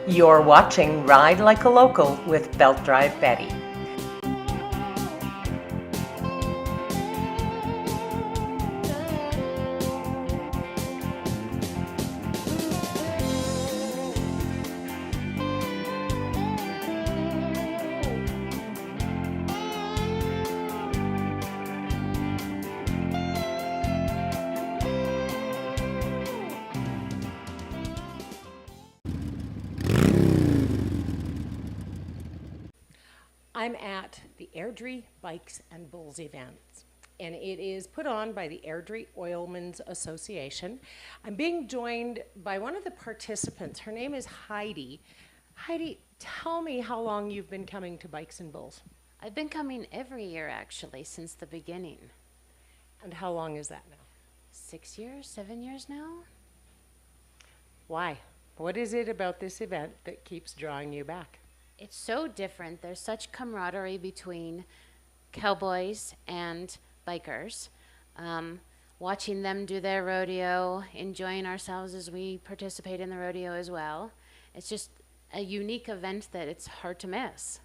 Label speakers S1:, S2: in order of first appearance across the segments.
S1: You're watching Ride Like a Local with Belt Drive Betty. I'm at the Airdrie Bikes and Bulls event, and it is put on by the Airdrie Oilmen's Association. I'm being joined by one of the participants. Her name is Heidi. Heidi, tell me how long you've been coming to Bikes and Bulls.
S2: I've been coming every year, actually, since the beginning.
S1: And how long is that now?
S2: 6 years, 7 years now?
S1: Why? What is it about this event that keeps drawing you back?
S2: It's so different. There's such camaraderie between cowboys and bikers. Watching them do their rodeo, enjoying ourselves as we participate in the rodeo as well. It's just a unique event that it's hard to miss.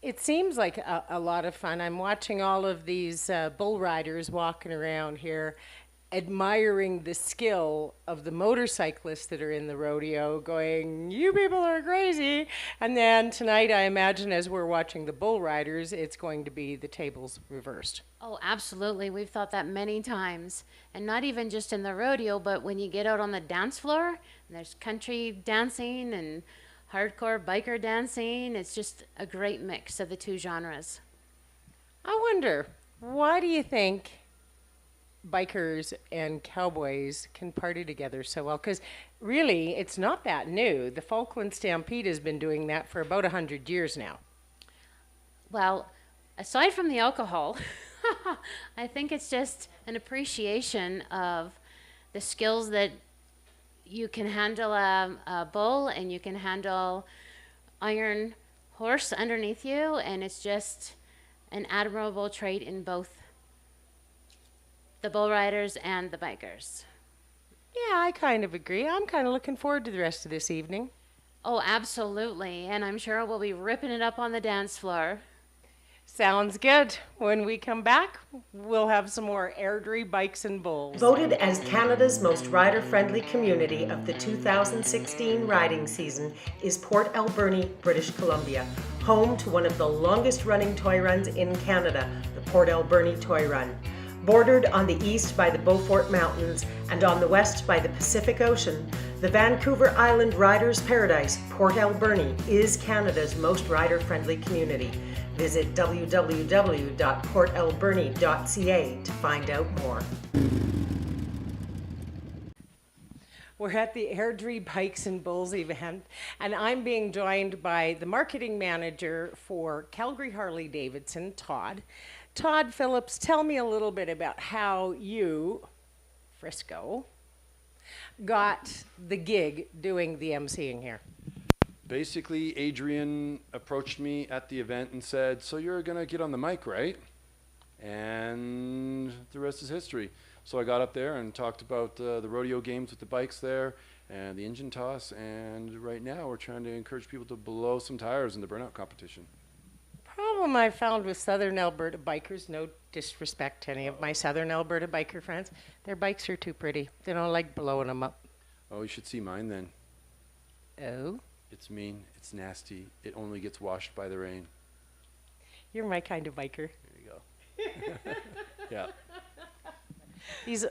S1: It seems like a lot of fun. I'm watching all of these bull riders walking around here, admiring the skill of the motorcyclists that are in the rodeo, going, you people are crazy. And then tonight, I imagine, as we're watching the bull riders, it's going to be the tables reversed.
S2: Oh, absolutely. We've thought that many times. And not even just in the rodeo, but when you get out on the dance floor, and there's country dancing and hardcore biker dancing, it's just a great mix of the two genres.
S1: I wonder, why do you think bikers and cowboys can party together so well? Because really, it's not that new. The Falkland Stampede has been doing that for about 100 years now.
S2: Well, aside from the alcohol, I think it's just an appreciation of the skills that you can handle a bull and you can handle iron horse underneath you, and it's just an admirable trait in both the bull riders and the bikers.
S1: Yeah, I kind of agree. I'm kind of looking forward to the rest of this evening.
S2: Oh, absolutely. And I'm sure we'll be ripping it up on the dance floor.
S1: Sounds good. When we come back, we'll have some more Airdrie Bikes and Bulls. Voted as Canada's most rider-friendly community of the 2016 riding season is Port Alberni, British Columbia, home to one of the longest-running toy runs in Canada, the Port Alberni Toy Run. Bordered on the east by the Beaufort Mountains and on the west by the Pacific Ocean, the Vancouver Island Riders' Paradise, Port Alberni, is Canada's most rider-friendly community. Visit www.portalberni.ca to find out more. We're at the Airdrie Bikes and Bulls event, and I'm being joined by the marketing manager for Calgary Harley-Davidson, Todd. Todd Phillips, tell me a little bit about how you, Frisco, got the gig doing the emceeing here.
S3: Basically, Adrian approached me at the event and said, so you're going to get on the mic, right? And the rest is history. So I got up there and talked about the rodeo games with the bikes there and the engine toss. And right now we're trying to encourage people to blow some tires in the burnout competition.
S1: Problem I found with Southern Alberta bikers, no disrespect to any of my Southern Alberta biker friends, their bikes are too pretty. They don't like blowing them up.
S3: Oh, you should see mine then.
S1: Oh?
S3: It's mean, it's nasty, it only gets washed by the rain.
S1: You're my kind of biker.
S3: There you go. Yeah.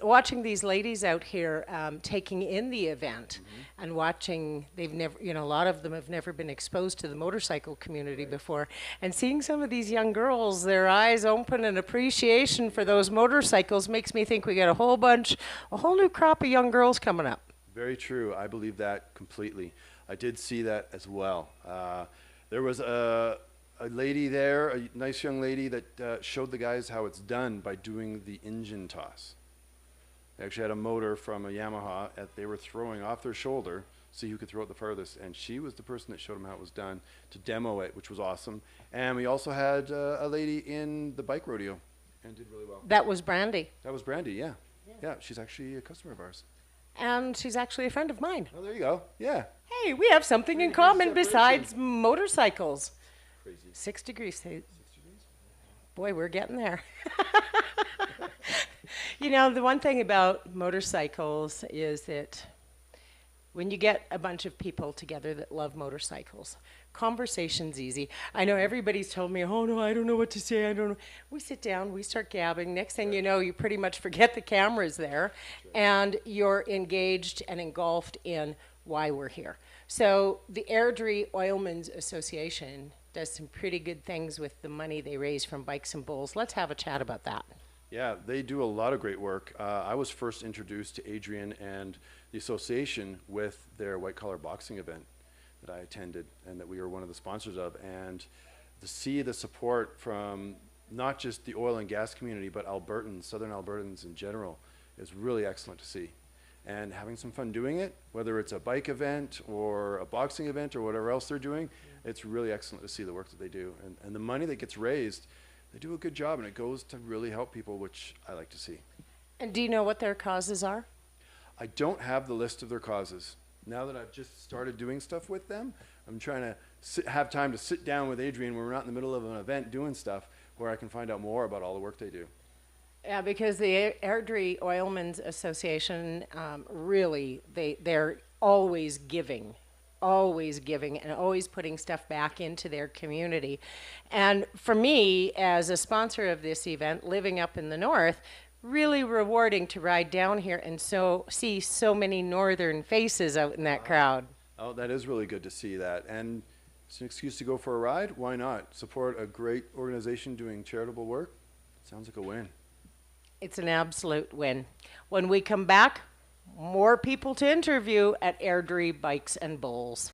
S1: Watching these ladies out here taking in the event and watching, they've never, a lot of them have never been exposed to the motorcycle community before, and seeing some of these young girls, their eyes open and appreciation for those motorcycles makes me think we got a whole new crop of young girls coming up.
S3: Very true. I believe that completely. I did see that as well. There was a lady there, a nice young lady that showed the guys how it's done by doing the engine toss. They actually had a motor from a Yamaha that they were throwing off their shoulder, see who could throw it the farthest, and she was the person that showed them how it was done to demo it, which was awesome. And we also had a lady in the bike rodeo and did really well.
S1: That was Brandy.
S3: That was Brandy, yeah. Yeah, she's actually a customer of ours.
S1: And she's actually a friend of mine.
S3: Oh, there you go. Yeah.
S1: Hey, we have something in common besides motorcycles.
S3: Crazy.
S1: 6 degrees. Boy, we're getting there. You know, the one thing about motorcycles is that when you get a bunch of people together that love motorcycles, conversation's easy. I know everybody's told me, oh no, I don't know what to say, I don't know. We sit down, we start gabbing. Next thing you know, you pretty much forget the camera's there, and you're engaged and engulfed in why we're here. So the Airdrie Oilmen's Association does some pretty good things with the money they raise from Bikes and Bulls. Let's have a chat about that.
S3: Yeah, they do a lot of great work. I was first introduced to Adrian and the association with their white collar boxing event that I attended and that we were one of the sponsors of. And to see the support from not just the oil and gas community, but Albertans, Southern Albertans in general, is really excellent to see. And having some fun doing it, whether it's a bike event or a boxing event or whatever else they're doing, it's really excellent to see the work that they do. And the money that gets raised, they do a good job, and it goes to really help people, which I like to see.
S1: And do you know what their causes are?
S3: I don't have the list of their causes. Now that I've just started doing stuff with them, I'm trying to have time to sit down with Adrian when we're not in the middle of an event doing stuff where I can find out more about all the work they do.
S1: Yeah, because the Airdrie Oilmen's Association, really, they're always giving and always putting stuff back into their community. And for me, as a sponsor of this event, living up in the north, really rewarding to ride down here and see so many northern faces out in that crowd.
S3: Oh, that is really good to see that. And it's an excuse to go for a ride. Why not? Support a great organization doing charitable work. Sounds like a win.
S1: It's an absolute win. When we come back, more people to interview at Airdrie Bikes and Bulls.